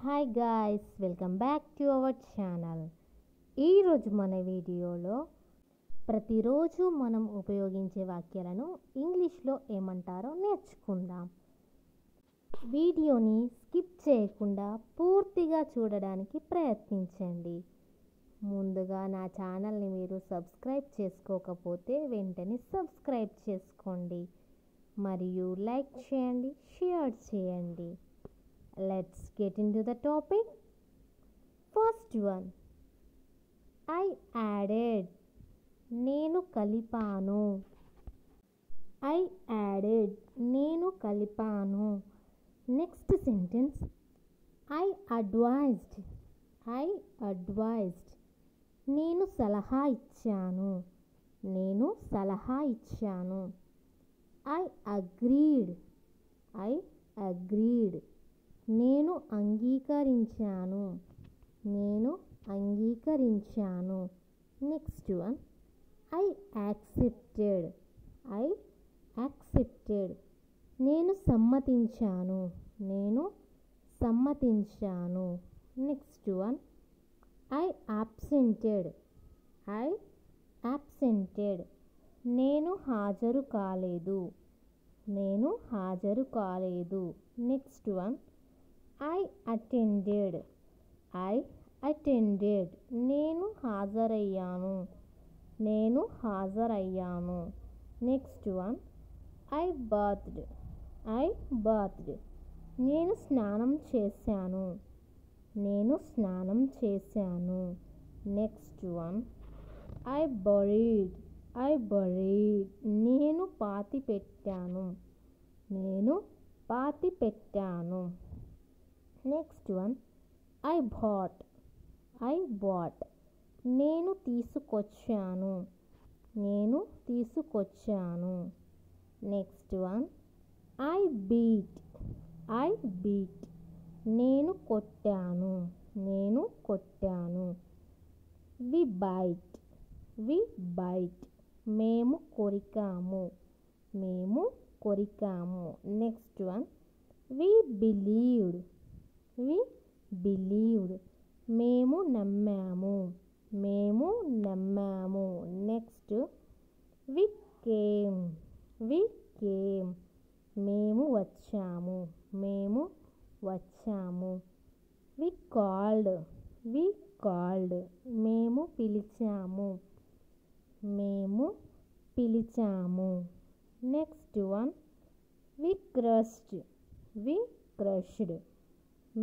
Hi guys, welcome back to our channel. ఈరోజు మన వీడియోలో ప్రతిరోజు మనం ఉపయోగించే వాక్యాలను ఇంగ్లీష్లో ఏమంటారో నేర్చుకుందాం. వీడియోని స్కిప్ చేయకుండా పూర్తిగా చూడడానికి ప్రయత్నించండి. ముందుగా నా ఛానల్ని మీరు సబ్స్క్రైబ్ చేసుకోకపోతే వెంటనే సబ్స్క్రైబ్ చేసుకోండి మరియు లైక్ చేయండి, షేర్ చేయండి. Let's get into the topic. First one, I added. నేను కలిపాను. I added. నేను కలిపాను. Next sentence, I advised. I advised. నేను సలహా ఇచ్చాను. నేను సలహా ఇచ్చాను. I agreed. I agreed. నేను అంగీకరించాను. నేను అంగీకరించాను. Next one, I accepted. I accepted. నేను సమ్మతించాను. నేను సమ్మతించాను. Next one, I absented. I absented. నేను హాజరు కాలేదు. నేను హాజరు కాలేదు. Next one, I attended. I attended. నేను హాజరయ్యాను. నేను హాజరయ్యాను. Next one, I bathed. I bathed. నేను స్నానం చేశాను. నేను స్నానం చేశాను. Next one, I buried. I buried. నేను పాతి పెట్టాను. నేను పాతి పెట్టాను. Next one, I bought. I bought. నేను తీసుకొచ్చాను. నేను తీసుకొచ్చాను. Next one, I beat. I beat. నేను కొట్టాను. నేను కొట్టాను. We bite. We bite. మేము కొరికాము. మేము కొరికాము. Next one, we believed. We believed. మేము నమ్మాము. మేము నమ్మాము. Next, we came. We came. మేము వచ్చాము. మేము వచ్చాము. We called. We called. మేము పిలిచాము. మేము పిలిచాము. Next one, we crushed. We crushed.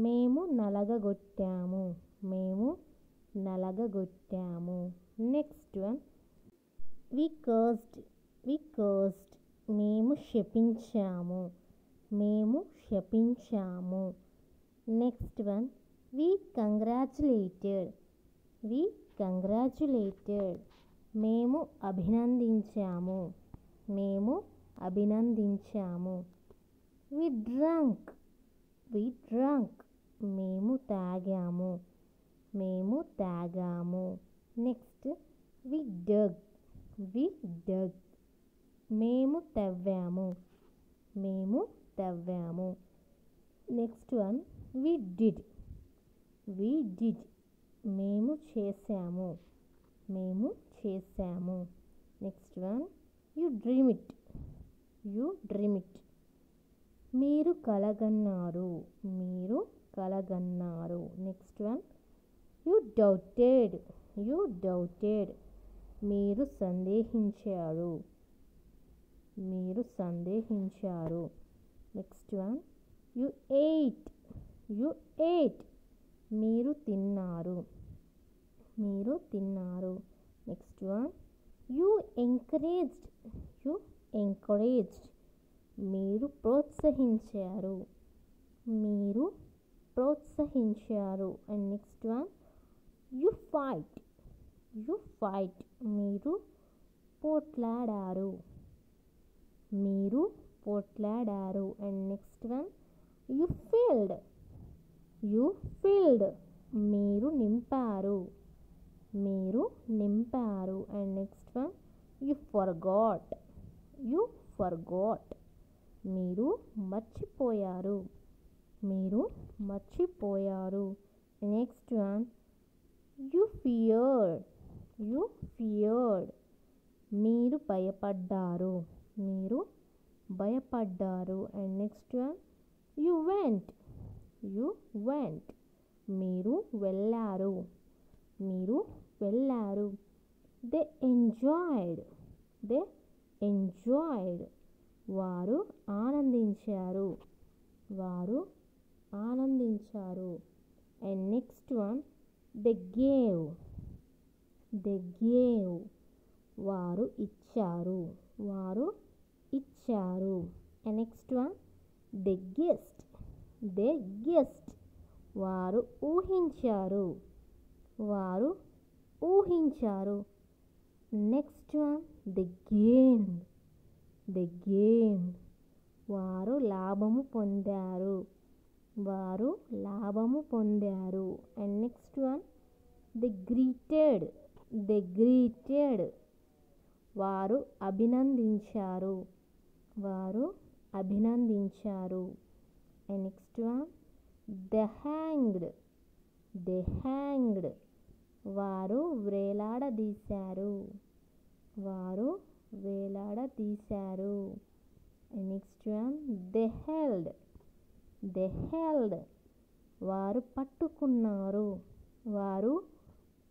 మేము నలగగొట్టాము. మేము నలగగొట్టాము. నెక్స్ట్ వన్, వి కర్స్డ్. వి కర్స్డ్. మేము శపించాము. మేము శపించాము. నెక్స్ట్ వన్, వి కంగ్రాచులేటెడ్. వి కంగ్రాచులేటెడ్. మేము అభినందించాము. మేము అభినందించాము. వి డ్రంక్. వి డ్రంక్. మేము తాగాము. మేము తాగాము. Next, we dug. We dug. మేము తవ్వాము. మేము తవ్వాము. Next one, we did. We did. మేము చేసాము. మేము చేసాము. Next one, you dream it. You dream it. మీరు కలగన్నారు. మీరు కలగన్నారు. Next one, you doubted. You doubted. మీరు సందేహించారు. మీరు సందేహించారు. Next one, you ate. You ate. మీరు తిన్నారు. మీరు తిన్నారు. Next one, you encouraged. You encouraged. మీరు ప్రోత్సహించారు. మీరు ప్రోత్సహించారు. And next one, you fight. You fight. మీరు పోట్లాడారు. మీరు పోట్లాడారు. And next one, you filled. You filled. మీరు నింపారు. మీరు నింపారు. And next one, you forgot. You forgot. మీరు మర్చిపోయారు. మీరు మర్చిపోయారు. Next one you feared. You feared. మీరు భయపడ్డారు. మీరు భయపడ్డారు. And next one you went. You went. మీరు వెళ్ళారు. మీరు వెళ్ళారు. They enjoyed. They enjoyed. వారు ఆనందించారు. వారు ఆనందించారు. And next one they gave. They gave. వారు ఇచ్చారు. వారు ఇచ్చారు. And next one they guessed. They guessed. వారు ఊహించారు. వారు ఊహించారు. Next one they gained. They gained. వారు లాభము పొందారు. వారు లాభము పొందారు. And next one they greeted. They greeted. వారు అభినందించారు. వారు అభినందించారు. And next one they hanged. They hanged. వారు వేలాడదీశారు. వారు వేలాడదీశారు. And next one they held. They held. వారు పట్టుకున్నారు. వారు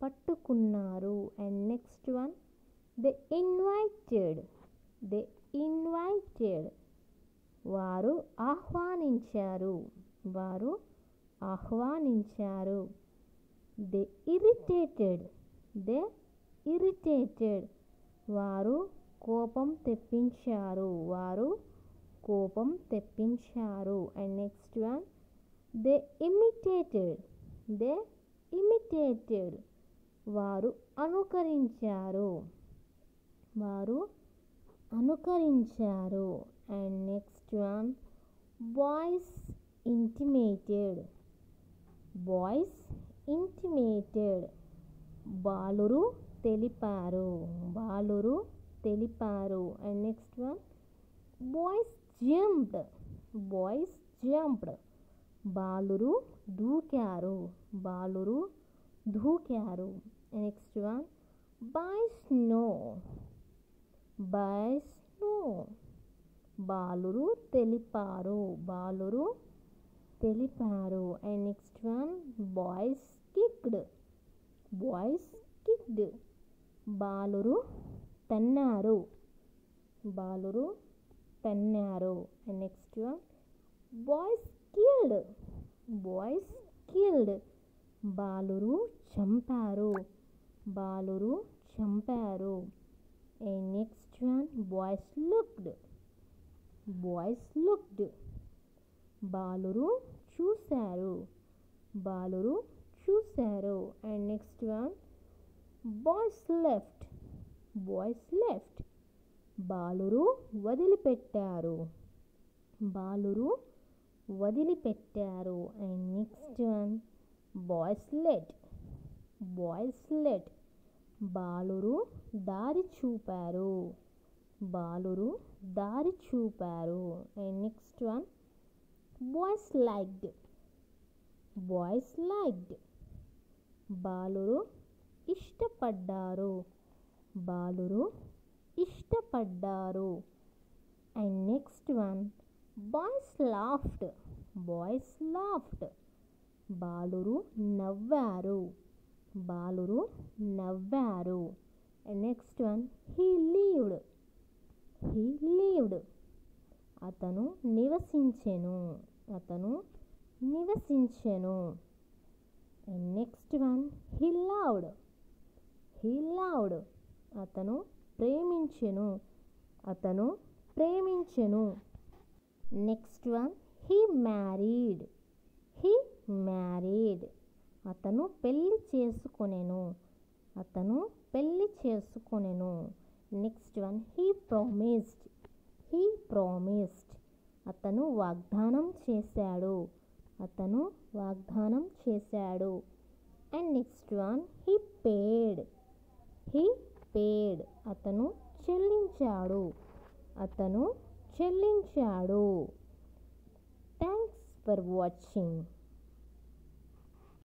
పట్టుకున్నారు. And next one they invited. They invited. వారు ఆహ్వానించారు. వారు ఆహ్వానించారు. They irritated. They irritated. వారు కోపం తెప్పించారు. వారు కోపం తెప్పించారు. And next one they imitated. They imitated. వారు అనుకరించారు. వారు అనుకరించారు. And next one boys intimated. Boys intimated. బాలురు తెలిపారు. బాలురు తెలిపారు. And next one boys jumped. Boys jumped. బాలురు దూకారు. బాలురు దూకారు. Next one by snow. By snow. బాలురు తెలిపారు. బాలురు తెలిపారు. And next one boys kicked. Boys kicked. బాలురు తన్నారు. బాలురు తన్నారు. And next one boys killed. Boys killed. బాలురు చంపారు. బాలురు చంపారు. And next one boys looked. Boys looked. బాలురు చూశారు. బాలురు చూశారు. And next one boys left. Boys left. బాలురు వదిలిపెట్టారు. బాలురు వదిలిపెట్టారు. And next one boys let. Boys let. బాలురు దారి చూపారు. బాలురు దారి చూపారు. And next one boys liked. Boys liked. బాలురు ఇష్టపడ్డారు. బాలురు ఇష్టపడ్డారు. And next one boys laughed. Boys laughed. బాలురు నవ్వారు. బాలురు నవ్వారు. And next one he lived. He lived. అతను నివసించెను. అతను నివసించెను. And next one he loved. He loved. అతను ప్రేమించెను. అతను ప్రేమించెను. Next one he married. He married. అతను పెళ్లి చేసుకొనెను. అతను పెళ్లి చేసుకొనెను. Next one he promised. He promised. అతను వాగ్దానం చేశాడు. అతను వాగ్దానం చేశాడు. And next one he paid. He paid. అతను చెల్లించాడు. అతను చెల్లించాడు. Thanks for watching.